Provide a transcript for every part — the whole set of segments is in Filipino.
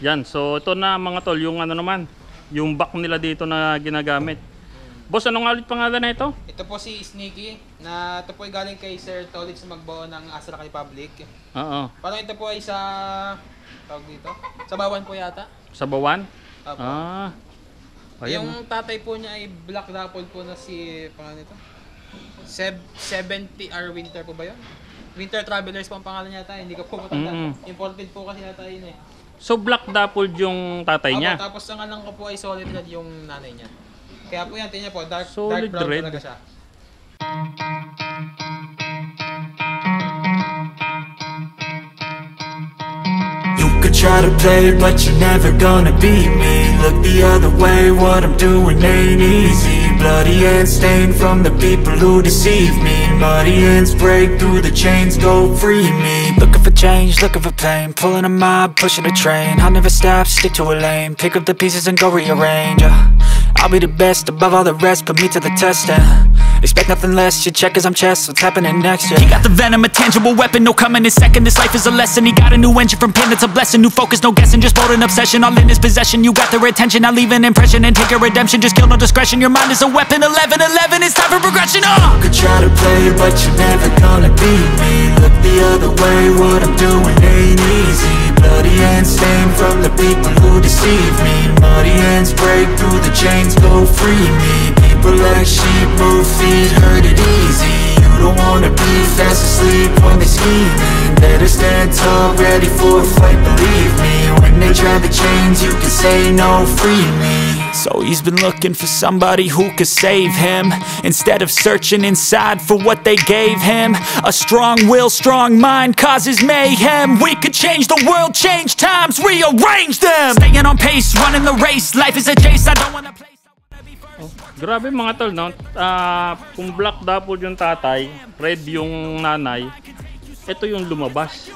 Yan, so ito na mga tol, yung ano naman, yung back nila dito na ginagamit. Boss, anong ulit pangalan na ito? Ito po si Sneaky, na ito po ay galing kay Sir Tolix sa Magbuo ng Astra Republic. Oo. Parang ito po ay sa, tawag dito, sa Bawan po yata. Sa Bawan? Opo. Ayan. Yung tatay po niya ay Black Dapple po na si, pangalan nito? 70R Winter po ba yun? Winter Travelers po ang pangalan yata, hindi ko po matanda. Imported po kasi yata yun eh. So Black Dapple yung tatay niya? Tapos ang alam ko po ay Solid Red yung nanay niya. Kaya po yan, tingnan po, dark Solid brown red. talaga siya. You could try to play, but you're never gonna beat me. Look the other way, what I'm doing ain't easy. Bloody hands stained from the people who deceive me. Muddy hands break through the chains, go free me. Looking for change, looking for pain. Pulling a mob, pushing a train. I'll never stop, stick to a lane. Pick up the pieces and go rearrange. I'll be the best above all the rest, put me to the test and expect nothing less, you check as I'm chess, what's happening next, yeah. He got the venom, a tangible weapon, no coming in second. This life is a lesson, he got a new engine from pain, it's a blessing. New focus, no guessing, just bold and obsession. All in his possession, you got their attention. I'll leave an impression and take your redemption. Just kill no discretion, your mind is a weapon. 11-11, it's time for progression, You could try to play, but you're never gonna beat me. Look the other way, what I'm doing ain't easy. Bloody hands stained from the people who deceive me. Muddy hands break through the chains, go free me. People like sheep move feet, hurt it easy. You don't wanna be fast asleep when they scheming. Better stand tall, ready for a fight, believe me. When they try the chains, you can say no, free me. So he's been looking for somebody who could save him, instead of searching inside for what they gave him. A strong will, strong mind causes mayhem. We could change the world, change times, rearrange them. Staying on pace, running the race. Life is a chase, I don't wanna play. Grabe mga tol, no? Kung Black Dapple yung tatay, red yung nanay, ito yung lumabas.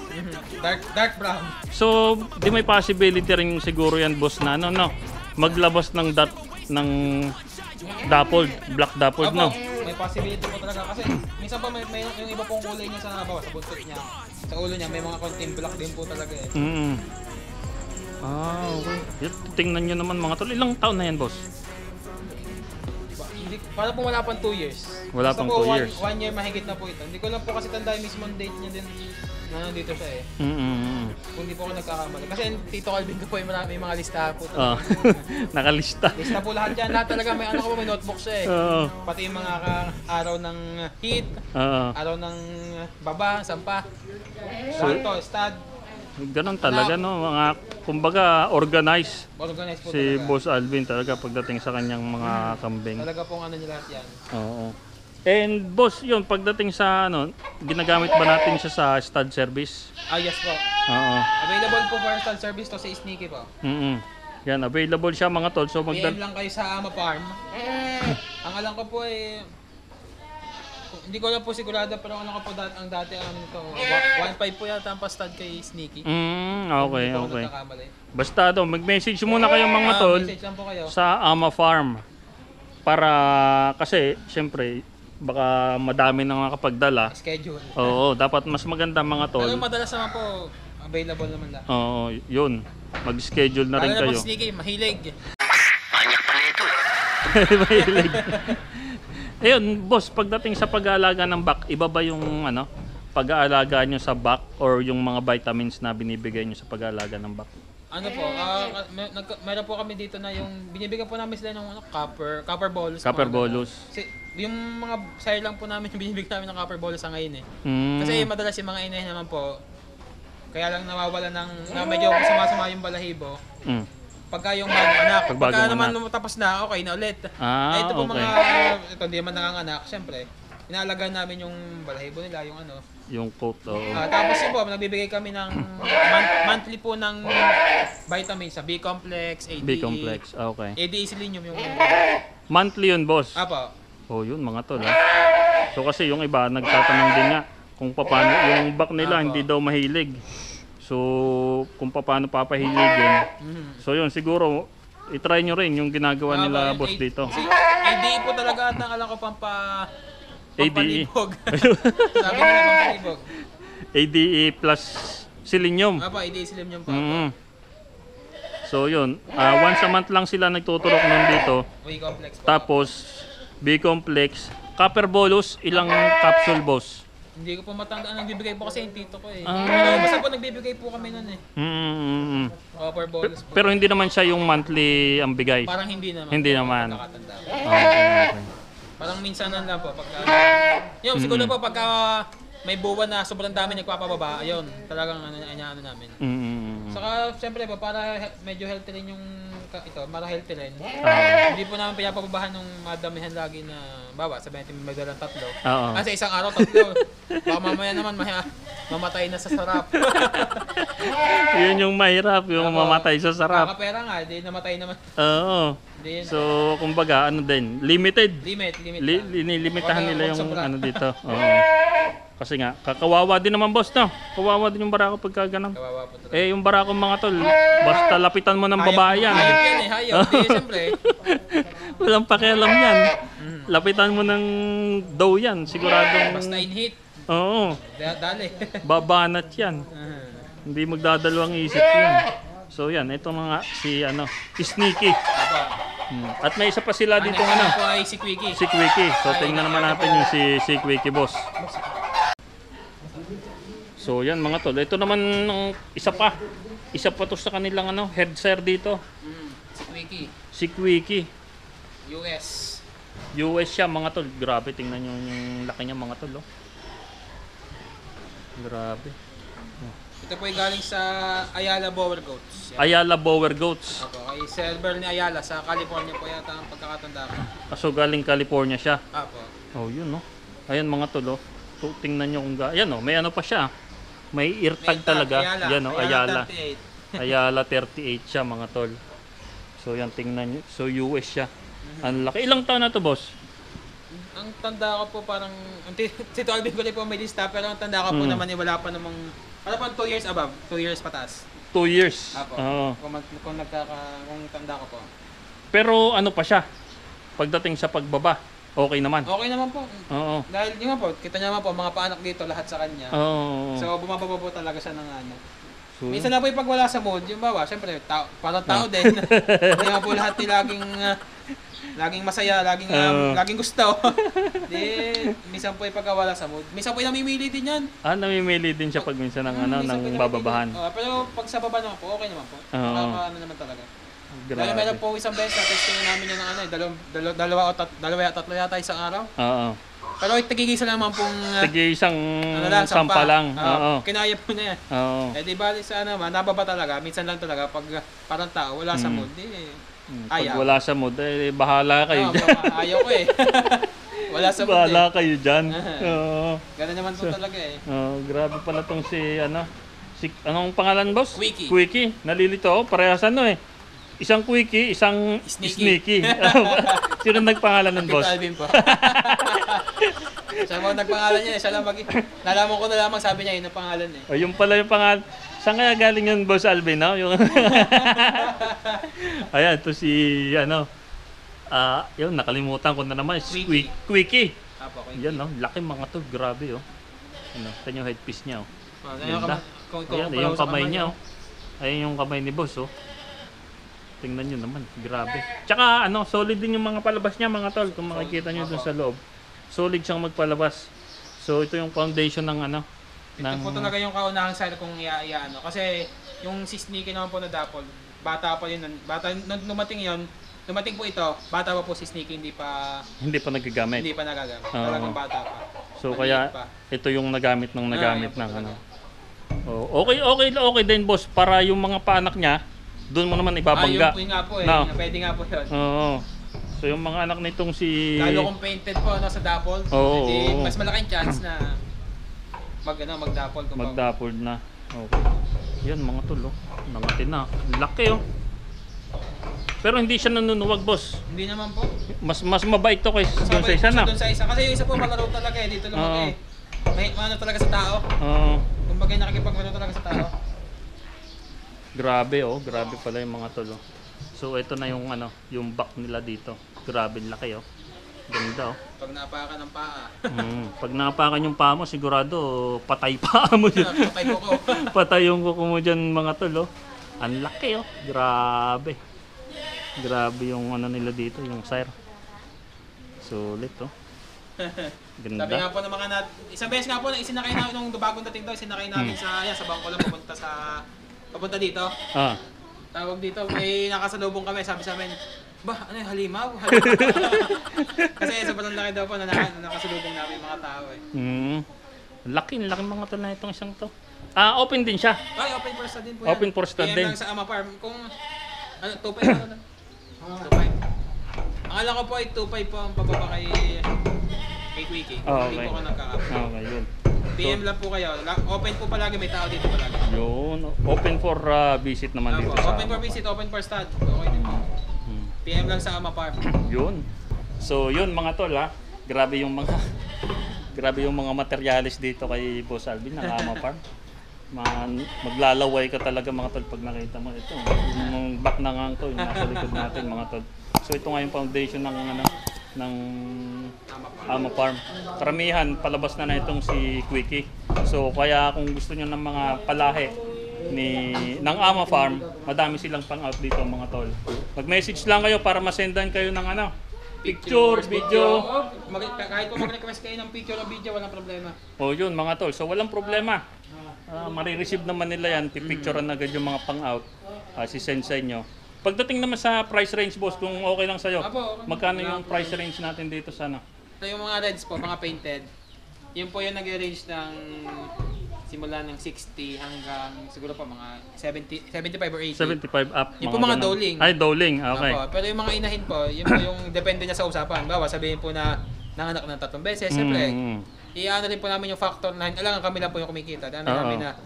Dark brown. So, di may possibility rin siguro yan, boss, na ano, no? Maglabas ng dapple, Black Dapple, no? May possibility po talaga kasi minsan pa may yung iba pong kulay niya sa bawah, sa buntot niya, sa ulo niya may mga konting black din po talaga eh. Okay. Tingnan nyo naman mga tol, ilang taon na yan, boss? Para po wala pang 2 years. Wala pang 2 years. 1 year mahigit na po ito. Hindi ko lang po kasi tanda yung mismo date niya din na nandito siya eh. Kung hindi po ako nagkakamali. Kasi Tito Calvin ko po yung may mga listahan po. Nakalista. Lista po lahat yan. Lahat talaga may ano ko may notebook siya eh. Pati yung mga araw ng heat, araw ng baba, sampa, salto, stud. Ganon talaga, no? Mga, kumbaga, organized po si talaga. Boss Alvin talaga pagdating sa kanyang mga kambing. Talaga pong ano niya lahat yan. Oo. And boss, yun, pagdating sa ano, ginagamit ba natin siya sa stud service? Yes po. Oo. Available po for stud service to sa Sneaky po. Yan, available siya mga tol. So PM lang kayo sa Ama Farm. Ang alam ko po eh, hindi ko lang po sigurado pero ang alam ko po ang dati ang ito 1.5 po yata ang pa-stud kay Sneaky. Okay. Basta daw, mag-message muna kayo mga tol sa Ama Farm. Para kasi syempre baka madami nang nakapagdala. Schedule. Oo, dapat mas maganda mga tol. Pero madalas naman po available naman lang. Oo, yun. Mag-schedule na rin kayo. Alam mo Sneaky, mahilig. Manyak pala ito eh. Mahilig. Ayun, boss, pagdating sa pag-aalaga ng back, iba ba yung ano, pag-aalaga nyo sa back or yung mga vitamins na binibigay nyo sa pag-aalaga ng back? Ano po, meron po kami dito na yung binibigyan po namin sila ng copper bolus. Copper bolus. Yung mga sire lang po namin yung binibigyan namin ng copper bolus sa ngayon eh. Kasi madalas yung mga inahin naman po, kaya lang nawawala na medyo sama-sama yung balahibo. Pagka yung bagong anak, pagka naman tapos na, okay na ulit. Ito po okay. Ito hindi man nanganganak, syempre. Inaalagaan namin yung balahibo nila, yung ano. Yung coat, oo. Tapos yun po, nagbibigay kami ng monthly po ng vitamins sa B-complex, ADE. B-complex, okay. ADE selenium yung monthly yun, boss? Apo. Oh, yun mga tol, ha? So kasi yung iba, nagtatanong din nga kung paano, yung back nila hindi daw mahilig. So, kung paano papahiligin. So yun, siguro, itry nyo rin yung ginagawa nila boss dito. ADE po talaga at ang alam ko pampalibog. Sabi nila pampalibog. ADE plus selenium. ADE selenium po. So yun, once a month lang sila nagtuturok nun dito. Way complex po. Tapos B-complex, copper bolus, ilang capsule boss? Hindi ko po matandaan, nagbibigay po kasi yung tito ko eh. Ah. Pero basta po nagbibigay po kami nun eh. Copper bonus po. Pero hindi naman siya yung monthly ang bigay. Parang hindi naman. Hindi po, naman. nakakatanda ko. Okay. Parang minsanan lang po pagka yun, siguro po pagka may buwan na sobrang dami nagpapababa, ayun, talagang ano namin. Saka siyempre po para medyo healthy rin yung ito, para healthy rin. Hindi po namin pinapababahan ng madamihan lagi na bawa, sabihin natin may dalang 3. Oo. Kasi isang araw 3. Baka mamaya naman mamatay na sa sarap. Yun yung mahirap, yung mamatay sa sarap. Kakapera nga, di namatay naman. Oo. Di yun. So, kumbaga, ano din, limited. Limit. Limitahan Wag nila yung sobra. ano dito. Oo. Kasi nga, kakawawa din naman boss, no? Kawawa din yung barako pagka ganun. Kawawa po talaga. Eh, yung barako mga tol, basta lapitan mo ng babae yan. Hayop yan eh, hayop. Di, siyempre. Walang pakialam yan. Lapitan mo ng dough yan, siguradong... Basta in heat. Oo, Dali. babanat yan. Hindi magdadalawang isip yan. So yan, ito mga si Sneaky. At may isa pa sila dito Ano po ay si Quickie. si Quickie. So tingnan naman natin yung si Quickie boss. So yan mga tol, ito naman ng isa pa to sa kanilang head sir dito. Si Quickie. Si Quickie. US. US siya mga tol. Grabe, tingnan nyo yung laki niya mga tol. Oh. Grabe. Ito po ay galing sa Ayala Bower Goats. Yan. Ayala Bower Goats. Ako, kay server ni Ayala sa California po yata ang pagkakatanda ko. So galing California siya. Apo. Oh, yun no. Ayan mga tol. Oh. Tingnan nyo kung ayan oh, may ano pa siya. May eartag talaga. Yan oh, Ayala. 38. Ayala 38 siya mga tol. So yan, tingnan nyo. So US siya. Ang laki. Ilang taon na to boss? Ang tanda ko po parang, si Tolvin ko rin po may lista, pero ang tanda ko po naman wala pa namang, wala pa 2 years above, 2 years pataas. 2 years. Apo. Oo. Kung tanda ko po. Pero ano pa siya? Pagdating sa pagbaba, okay naman. Okay naman po. Oo. Dahil yun nga po, kita niyo naman po, mga paanak dito, lahat sa kanya. Oo. So bumababa po talaga siya ng ano. So, Minsan na po yung pag wala sa mood, yung bawa, syempre, parang tao din. Hindi nga po lahat laging masaya, laging gusto. Di, minsan po yung pagka wala sa mood. Minsan po yung namimili din yan. namimili din siya pag minsan ng Minsan po ng yung bababahan. namimili. Pero pag sa baba naman po, okay naman po. Ano naman talaga. Dahil Grabe. meron po isang beses na testing namin yun ng dalawa o tatlo yata isang araw. Oo. Pero tigigisa naman pong Sige, isang lang, sampa lang. Oo. Kinaya po na yan. Oo. Eh di bali sa nababa talaga, minsan lang talaga pag parang tao, wala sa mood, di Pag ayaw. wala sa mood, bahala kayo dyan. Ayaw ko eh. Wala sa mood Bahala eh. kayo dyan. Oo. Ganun naman po talaga eh. Grabe pala tong anong pangalan boss? Quickie. Quickie. Nalilito ako, parehas eh. Isang Quickie, isang Sneaky. Sneaky. Sino nagpangalan ng boss? Tito Alvin po. Siya mo nagpangalan niya eh. Siya lang nalaman ko na lamang sabi niya yun ang pangalan eh. O yung pala yung pangalan. Saan kaya galing yun boss Alvin? No? Yung ayan, to si yun, nakalimutan ko na naman. Quickie. Apo, Yan no, laki mga to, grabe oh. Ito yung headpiece niya oh. Ganda. Ayan, yung kamay niya oh. Ayan yung kamay ni boss oh. Tingnan nyo naman, grabe. Tsaka solid din yung mga palabas niya mga tol. Kung makikita nyo dun sa loob, solid siyang magpalabas. So ito yung foundation ng Ito po talaga yung kaunahang side kung iaano. Kasi yung si Sneaky naman po na Dapol, bata pa yun. Nung dumating po ito, bata pa po si Sneaky, hindi pa nagagamit. nagagamit. Talagang bata pa. So Maliit kaya pa. ito yung nagamit ng yun po ng talaga. Oh, okay din boss para yung mga paanak niya doon mo naman ibabangga. Yun nga po eh. No. Pwede nga po yun. Oo. So yung mga anak nitong si Lalo kung painted po sa Dapol, Oo. mas malaking chance na mag-Dapol ko pa. Mag-dappled na. Okay. Yan mga tol oh. Nangatin na. Laki oh. Pero hindi siya nanunuwag boss. Hindi naman po. Mas mabait to kaysa doon sa isa na. Doon sa isa. Kasi yung isa po malaro talaga eh. Dito lumaki eh. May talaga sa tao. Oo. Kumbaga nakikipagmano talaga sa tao. Grabe oh, grabe pala yung mga tol oh. So ito na yung yung back nila dito. Grabe laki oh. Ganda oh. Pag napakan ng paa. Pag napakan yung paa mo, sigurado patay paa mo dyan. Patay ko. Patay yung kuko mo dyan mga tol oh. Ang laki oh. Grabe. Grabe yung ano nila dito, yung sire. Sulit oh. Ganda. Sabi nga po ng mga isang beses nga po na isinakay namin nung bagong dating daw, isinakay namin sa bangko lang papunta dito. Ah. Tawag dito, may nakasalubong kami, sabi sa amin, ba, ano yung halimaw? Kasi sobrang laki daw po na nakasalubong namin mga tao eh. Laki mga to na itong isang to. Ah, open din siya. Ay, open for stud din po yan. Open for stud din. PM lang sa Ama Farm. Kung, 2.5 ano lang? 2.5. Ang alam ko po ay 2.5 po ang pababa kay Quickie. Oh, Hindi okay. po ako nagkakap. Okay, yun. PM lang po kayo. Open po palagi, may tao dito palagi. Yun. Open for visit naman dito sa Open for visit, open for stud. Okay din po. PM lang sa Ama Farm. Yun. So, yun mga tol ha. Grabe yung mga materialis dito kay Boss Alvin ng Ama Farm. Maglalaway ka talaga mga tol pag nakita mo ito. Yung back na nga ito, yung nasa likod natin mga tol. So ito nga yung foundation ng Ama Farm. Karamihan palabas na itong si Quickie. So kaya kung gusto niyo ng mga palahe ng Ama Farm, madami silang pang-out dito mga tol. Mag-message lang kayo para masendan kayo ng picture, video. Kahit po mag-request kayo ng picture o video, walang problema. O yun mga tol, so walang problema. Marireceive naman nila yan, pipicturean agad yung mga pang-out, sisend sa inyo. Pagdating naman sa price range boss, kung okay lang sa'yo, magkano yung price range natin dito sa So yung mga reds po, mga painted, yun po yung nag-range ng simula ng 60 hanggang siguro pa mga 70, 75 or 80. 75 up. Yung po mga doling. Ay, doling. Okay. Pero yung mga inahin po, yun po yung depende niya sa usapan. Bawa sabihin po na nanganak ng 3 beses, siyempre. I-ano rin po namin yung factor na alangan kami lang po yung kumikita. Ano namin na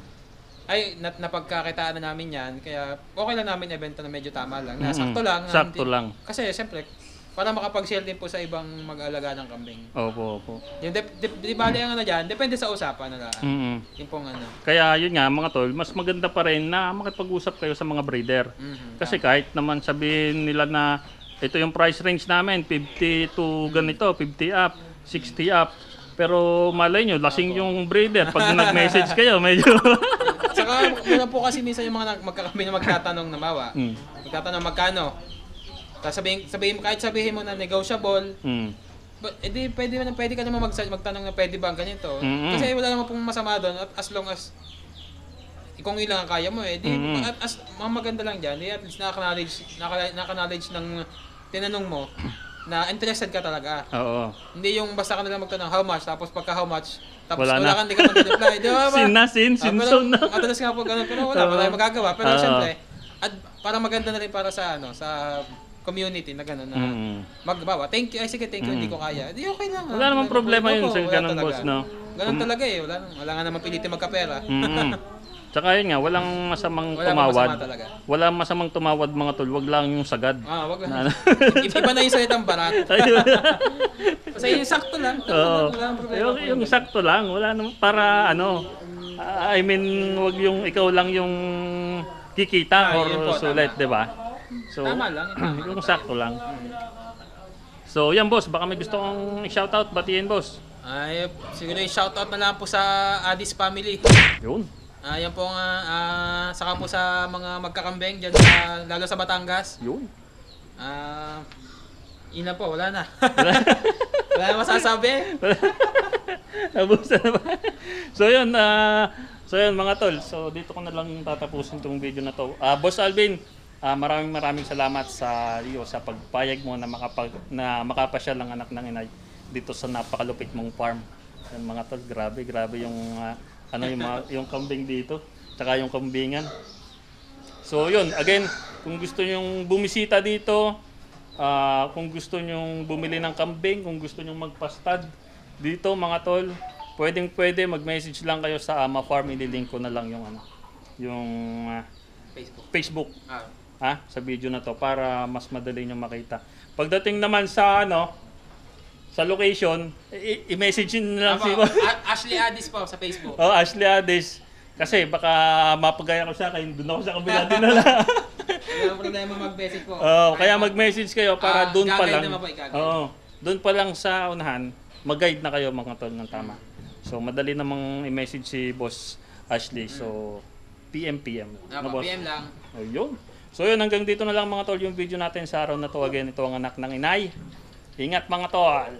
napagkakitaan na namin yan. Kaya okay lang namin ibenta na medyo tama lang. Sakto lang. Sakto lang. Kasi siyempre, para makapag-sell din po sa ibang mag-aalaga ng kambing. Opo. Yung di bali ang dyan, depende sa usapan na lang. Yung pong Kaya yun nga mga tol, mas maganda pa rin na makipag-usap kayo sa mga breeder. Kasi kahit naman sabihin nila na ito yung price range namin, 50 to ganito, 50 up, 60 up. Pero malay nyo, lasing yung breeder. Pag nag-message kayo, medyo... Saka muna po kasi minsan yung mga magkakambing na magtatanong na mawa. Magtatanong magkano. Tapos kahit sabihin mo na negotiable, but edi pwede ka naman magtanong na pwede ba ang ganito. Kasi wala naman pong masama doon as long as kung ilang ang kaya mo as maganda lang diyan, at least nakaka-knowledge ng tinanong mo na interested ka talaga. Oo. Hindi yung basta ka na lang magtanong how much, tapos pagka how much, tapos wala kang hindi ka mag-reply. Di ba? Sinzone na. Madalas nga po ganun, pero wala tayong magagawa. Pero siyempre, at para maganda na rin para sa sa community na gano'n na magbawa. Thank you. Ay sige, thank you. Hindi ko kaya. Di okay lang. Wala namang problema yun sa ganun boss, no? Ganun talaga eh. Wala nga naman pilitin magkapera. Tsaka yun nga, walang masamang tumawad. Walang masamang tumawad mga tol. Wag lang yung sagad. Wag lang. Iba na yung salitang barat. Kasi yung sakto lang. Yung sakto lang. Wala naman para I mean, wag yung ikaw lang yung kikita or sulit, di ba? So, tama lang. Yung sakto lang. So, yan boss, baka may gusto kong shoutout, batiin boss. Ay, siguro yung shoutout na lang po sa Addis family. Yun. Yan po saka po sa mga magkakambeng dyan lalo sa Batangas. Yun. Yun na po, wala na. Wala na masasabi. Nabusa na ba? So yun mga tol. So dito ko na lang tatapusin tong video na to. Boss Alvin, maraming salamat sa iyo sa pagpayag mo na makapasyal ang anak ng inay dito sa napakalupit mong farm. Yan mga tol, grabe yung yung kambing dito, tsaka yung kambingan. So yun, again, kung gusto nyong bumisita dito, kung gusto nyong bumili ng kambing, kung gusto nyong magpastad dito mga tol, pwede mag-message lang kayo sa Ama Farm. I-link ko na lang yung Facebook. Sa video na to para mas madali nyo makita. Pagdating naman sa sa location, i-message nyo lang si Ashley Addis po sa Facebook. Ashley Addis. Kasi baka mapagaya ko siya, kaya doon ako sa kabila din na lang. Wala problema mag-message po. Kaya mag-message kayo para doon pa lang. Doon pa lang sa unahan, mag-guide na kayo mga tol ng tama. So madali namang i-message si Boss Ashley. So PM. Ano, boss? PM lang. Oh, yun. So yun, hanggang dito na lang mga tol yung video natin sa araw na to. Again, ito ang anak ng inay. Ingat mga tol.